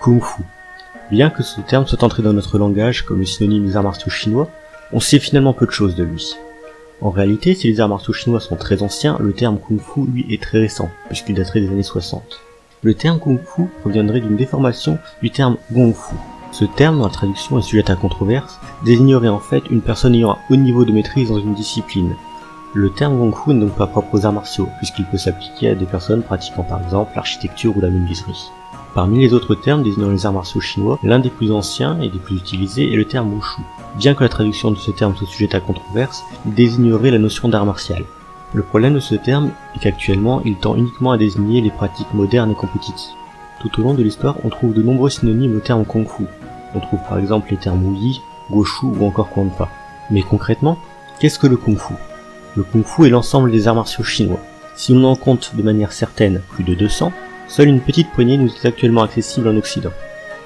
Kung Fu. Bien que ce terme soit entré dans notre langage comme le synonyme des arts martiaux chinois, on sait finalement peu de choses de lui. En réalité, si les arts martiaux chinois sont très anciens, le terme Kung Fu, lui, est très récent, puisqu'il daterait des années 60. Le terme Kung Fu proviendrait d'une déformation du terme Gong Fu. Ce terme, dans la traduction, est sujet à controverse, désignerait en fait une personne ayant un haut niveau de maîtrise dans une discipline. Le terme Gong Fu n'est donc pas propre aux arts martiaux, puisqu'il peut s'appliquer à des personnes pratiquant par exemple l'architecture ou la menuiserie. Parmi les autres termes désignant les arts martiaux chinois, l'un des plus anciens et des plus utilisés est le terme Wushu. Bien que la traduction de ce terme soit sujette à controverse, il désignerait la notion d'art martial. Le problème de ce terme est qu'actuellement, il tend uniquement à désigner les pratiques modernes et compétitives. Tout au long de l'histoire, on trouve de nombreux synonymes au terme Kung Fu. On trouve par exemple les termes Wu Yi, Goshu ou encore Kwanpa. Mais concrètement, qu'est-ce que le Kung Fu ? Le Kung Fu est l'ensemble des arts martiaux chinois. Si on en compte de manière certaine plus de 200, seule une petite poignée nous est actuellement accessible en Occident.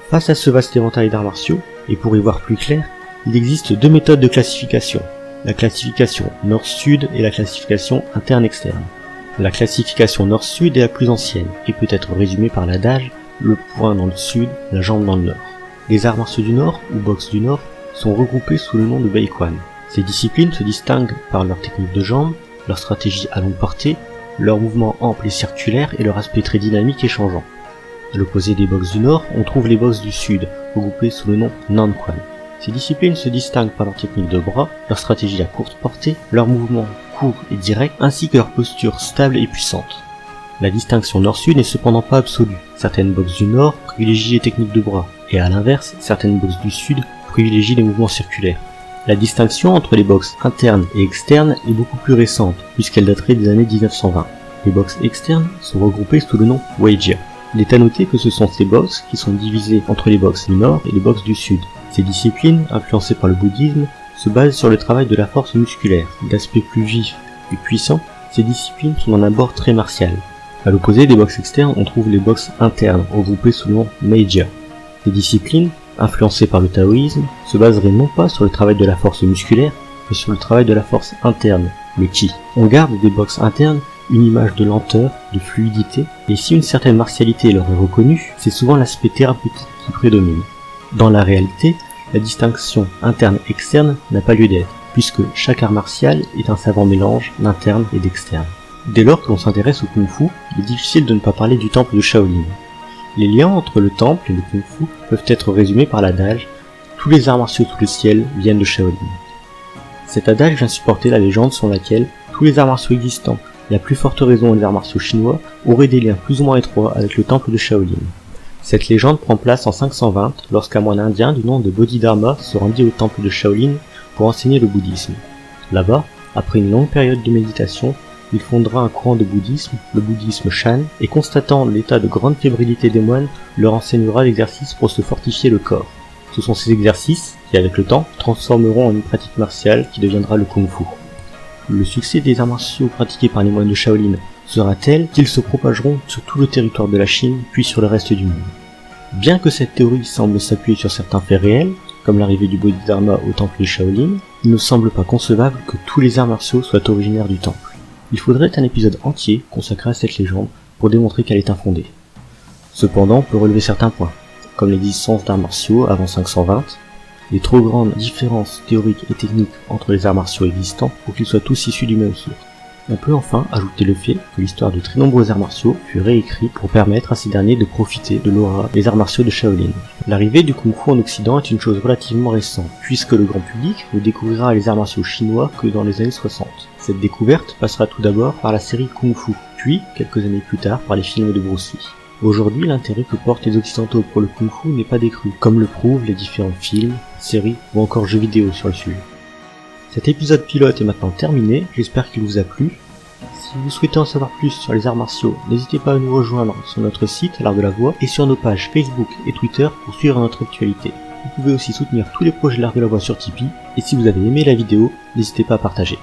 Face à ce vaste éventail d'arts martiaux, et pour y voir plus clair, il existe deux méthodes de classification. La classification nord-sud et la classification interne-externe. La classification nord-sud est la plus ancienne, et peut être résumée par l'adage « le poing dans le sud, la jambe dans le nord ». Les arts martiaux du nord, ou boxe du nord, sont regroupés sous le nom de Beiquan. Ces disciplines se distinguent par leur technique de jambes, leur stratégie à longue portée, leurs mouvements amples et circulaires et leur aspect très dynamique et changeant. À l'opposé des boxes du nord, on trouve les boxes du sud, regroupées sous le nom Nanquan. Ces disciplines se distinguent par leur technique de bras, leur stratégie à courte portée, leurs mouvements courts et directs, ainsi que leur posture stable et puissante. La distinction nord-sud n'est cependant pas absolue. Certaines boxes du nord privilégient les techniques de bras, et à l'inverse, certaines boxes du sud privilégient les mouvements circulaires. La distinction entre les boxes internes et externes est beaucoup plus récente, puisqu'elle daterait des années 1920. Les boxes externes sont regroupées sous le nom Weijia. Il est à noter que ce sont ces boxes qui sont divisées entre les boxes du nord et les boxes du sud. Ces disciplines, influencées par le bouddhisme, se basent sur le travail de la force musculaire. D'aspect plus vif et puissant, ces disciplines sont d'un abord très martial. À l'opposé des boxes externes, on trouve les boxes internes, regroupées sous le nom Meijia. Ces disciplines, influencées par le taoïsme, se baseraient non pas sur le travail de la force musculaire, mais sur le travail de la force interne, le Qi. On garde des boxes internes une image de lenteur, de fluidité, et si une certaine martialité leur est reconnue, c'est souvent l'aspect thérapeutique qui prédomine. Dans la réalité, la distinction interne-externe n'a pas lieu d'être, puisque chaque art martial est un savant mélange d'interne et d'externe. Dès lors que l'on s'intéresse au Kung Fu, il est difficile de ne pas parler du temple de Shaolin. Les liens entre le temple et le Kung Fu peuvent être résumés par l'adage « Tous les arts martiaux sous le ciel viennent de Shaolin ». Cet adage vient supporter la légende selon laquelle tous les arts martiaux existants, et à plus forte raison les arts martiaux chinois, auraient des liens plus ou moins étroits avec le temple de Shaolin. Cette légende prend place en 520 lorsqu'un moine indien du nom de Bodhidharma se rendit au temple de Shaolin pour enseigner le bouddhisme. Là-bas, après une longue période de méditation, il fondera un courant de bouddhisme, le bouddhisme Shan, et constatant l'état de grande fébrilité des moines, leur enseignera l'exercice pour se fortifier le corps. Ce sont ces exercices qui, avec le temps, transformeront en une pratique martiale qui deviendra le Kung Fu. Le succès des arts martiaux pratiqués par les moines de Shaolin sera tel qu'ils se propageront sur tout le territoire de la Chine, puis sur le reste du monde. Bien que cette théorie semble s'appuyer sur certains faits réels, comme l'arrivée du Bodhidharma au temple de Shaolin, il ne semble pas concevable que tous les arts martiaux soient originaires du temple. Il faudrait un épisode entier consacré à cette légende pour démontrer qu'elle est infondée. Cependant, on peut relever certains points, comme l'existence d'arts martiaux avant 520, les trop grandes différences théoriques et techniques entre les arts martiaux existants pour qu'ils soient tous issus du même source. On peut enfin ajouter le fait que l'histoire de très nombreux arts martiaux fut réécrite pour permettre à ces derniers de profiter de l'aura des arts martiaux de Shaolin. L'arrivée du Kung Fu en Occident est une chose relativement récente, puisque le grand public ne découvrira les arts martiaux chinois que dans les années 60. Cette découverte passera tout d'abord par la série Kung Fu, puis, quelques années plus tard, par les films de Bruce Lee. Aujourd'hui, l'intérêt que portent les Occidentaux pour le Kung Fu n'est pas décru, comme le prouvent les différents films, séries ou encore jeux vidéo sur le sujet. Cet épisode pilote est maintenant terminé, j'espère qu'il vous a plu. Si vous souhaitez en savoir plus sur les arts martiaux, n'hésitez pas à nous rejoindre sur notre site L'Art de la Voix et sur nos pages Facebook et Twitter pour suivre notre actualité. Vous pouvez aussi soutenir tous les projets de L'Art de la Voix sur Tipeee, et si vous avez aimé la vidéo, n'hésitez pas à partager.